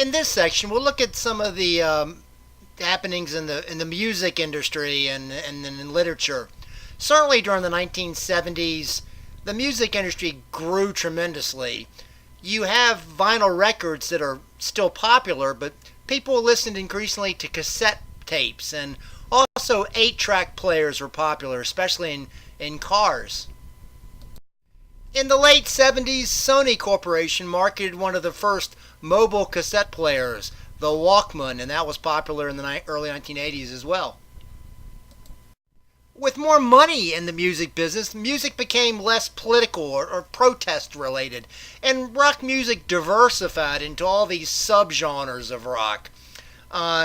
In this section, we'll look at some of the happenings in the music industry and in literature. Certainly during the 1970s, the music industry grew tremendously. You have vinyl records that are still popular, but people listened increasingly to cassette tapes, and also 8-track players were popular, especially in cars. In the late 70s, Sony Corporation marketed one of the first mobile cassette players, the Walkman, and that was popular in the early 1980s as well. With more money in the music business, music became less political or protest related, and rock music diversified into all these subgenres of rock.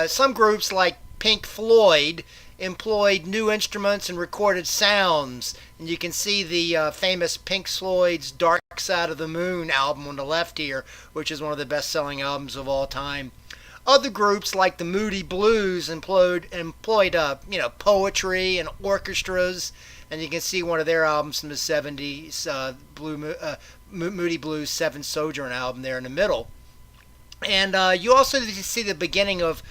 Some groups like Pink Floyd employed new instruments and recorded sounds, and you can see the famous Pink Floyd's Dark Side of the Moon album on the left here, which is one of the best-selling albums of all time. Other groups like the Moody Blues employed poetry and orchestras, and you can see one of their albums from the 70s, Moody Blues' Seven Sojourn album there in the middle. And you also see the beginning of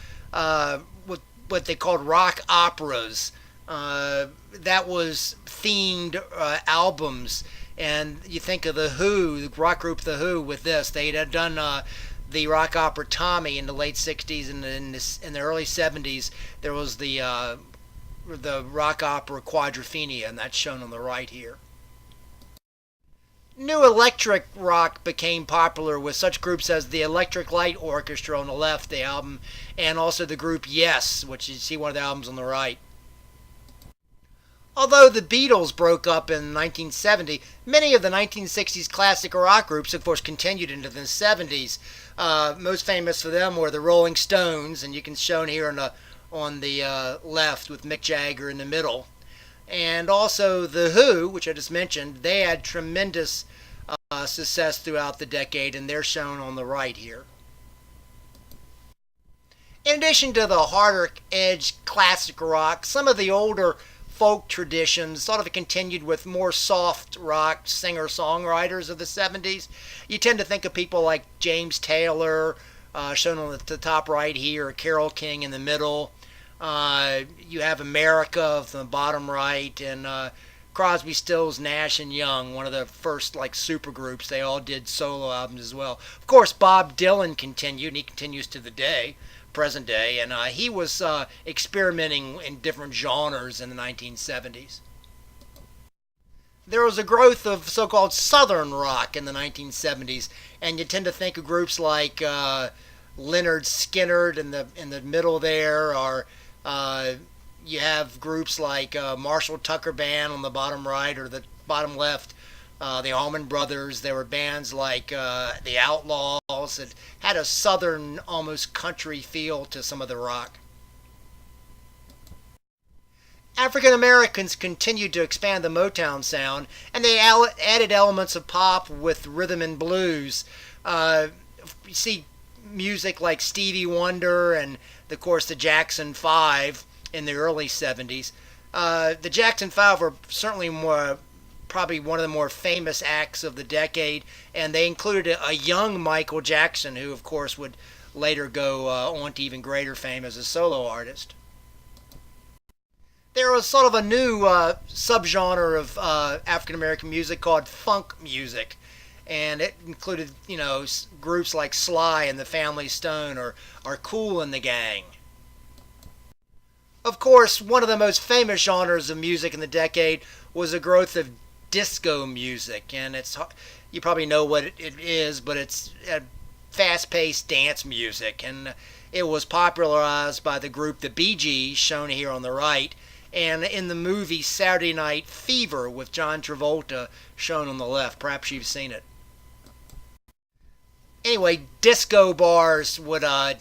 what they called rock operas. That was themed albums, and you think of the Who, the rock group The Who, with this. They had done the rock opera Tommy in the late 60s, and in the early 70s there was the rock opera Quadrophenia, and that's shown on the right here. New electric rock became popular with such groups as the Electric Light Orchestra on the left, the album, and also the group Yes, which you see one of the albums on the right. Although the Beatles broke up in 1970, many of the 1960s classic rock groups, of course, continued into the 70s. Most famous for them were the Rolling Stones, and you can shown here on the left with Mick Jagger in the middle. And also the Who, which I just mentioned, they had tremendous success throughout the decade, and they're shown on the right here. In addition to the harder edge classic rock, some of the older folk traditions sort of continued with more soft rock singer-songwriters of the 70s. You tend to think of people like James Taylor, shown on the top right here, Carole King in the middle. You have America of the bottom right, and Crosby, Stills, Nash and Young, one of the first like supergroups. They all did solo albums as well. Of course, Bob Dylan continued, and he continues to the present day, and he was experimenting in different genres in the 1970s. There was a growth of so-called Southern rock in the 1970s, and you tend to think of groups like Lynyrd Skynyrd in the middle there, or you have groups like Marshall Tucker Band on the bottom right or the bottom left, the Allman Brothers. There were bands like the Outlaws that had a southern, almost country feel to some of the rock. African Americans continued to expand the Motown sound, and they added elements of pop with rhythm and blues. You see music like Stevie Wonder and, of course, the Jackson 5 in the early 70s. The Jackson 5 were certainly probably one of the more famous acts of the decade, and they included a young Michael Jackson, who, of course, would later go on to even greater fame as a solo artist. There was sort of a new subgenre of African American music called funk music, and it included, groups like Sly and the Family Stone or Kool and the Gang. Of course, one of the most famous genres of music in the decade was the growth of disco music, and you probably know what it is, but it's fast-paced dance music, and it was popularized by the group the Bee Gees, shown here on the right, and in the movie Saturday Night Fever with John Travolta, shown on the left. Perhaps you've seen it. Anyway, disco bars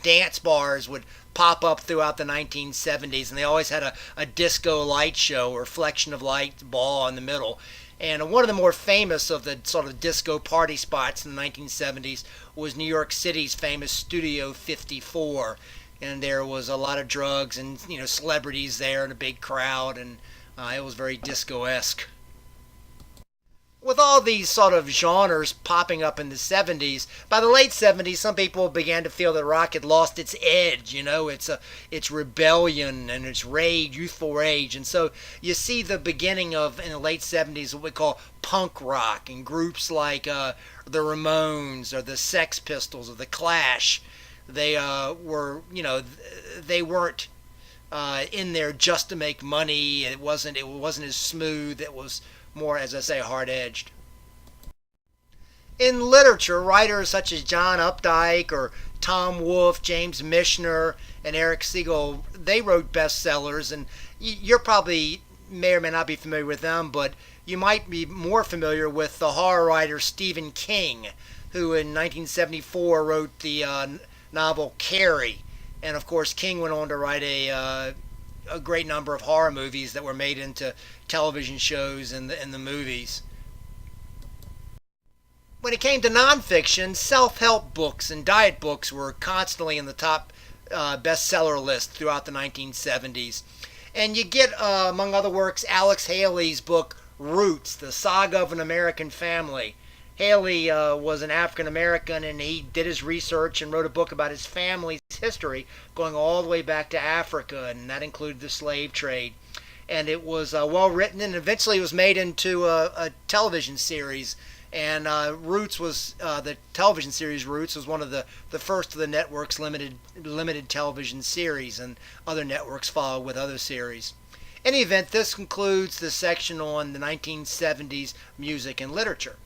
dance bars would pop up throughout the 1970s, and they always had a disco light show or reflection of light ball in the middle. And one of the more famous of the sort of disco party spots in the 1970s was New York City's famous Studio 54. And there was a lot of drugs and celebrities there and a big crowd, and it was very disco-esque. with all these sort of genres popping up in the 70s, by the late 70s, some people began to feel that rock had lost its edge, its rebellion and its rage, youthful rage. And so you see the beginning of, in the late 70s, what we call punk rock, and groups like the Ramones or the Sex Pistols or the Clash. They they weren't in there just to make money. It wasn't as smooth. It was more, as I say, hard-edged. In literature, writers such as John Updike or Tom Wolfe, James Michener, and Eric Siegel, they wrote bestsellers, and you're probably may or may not be familiar with them, but you might be more familiar with the horror writer Stephen King, who in 1974 wrote the novel Carrie. And of course, King went on to write a great number of horror movies that were made into television shows and the movies. When it came to nonfiction, self-help books and diet books were constantly in the top bestseller list throughout the 1970s. And you get, among other works, Alex Haley's book Roots, The Saga of an American Family. Haley was an African American, and he did his research and wrote a book about his family's history going all the way back to Africa, and that included the slave trade. And it was well written, and eventually it was made into a television series. And Roots was the television series. Roots was one of the first of the network's limited television series, and other networks followed with other series. In any event, this concludes the section on the 1970s music and literature.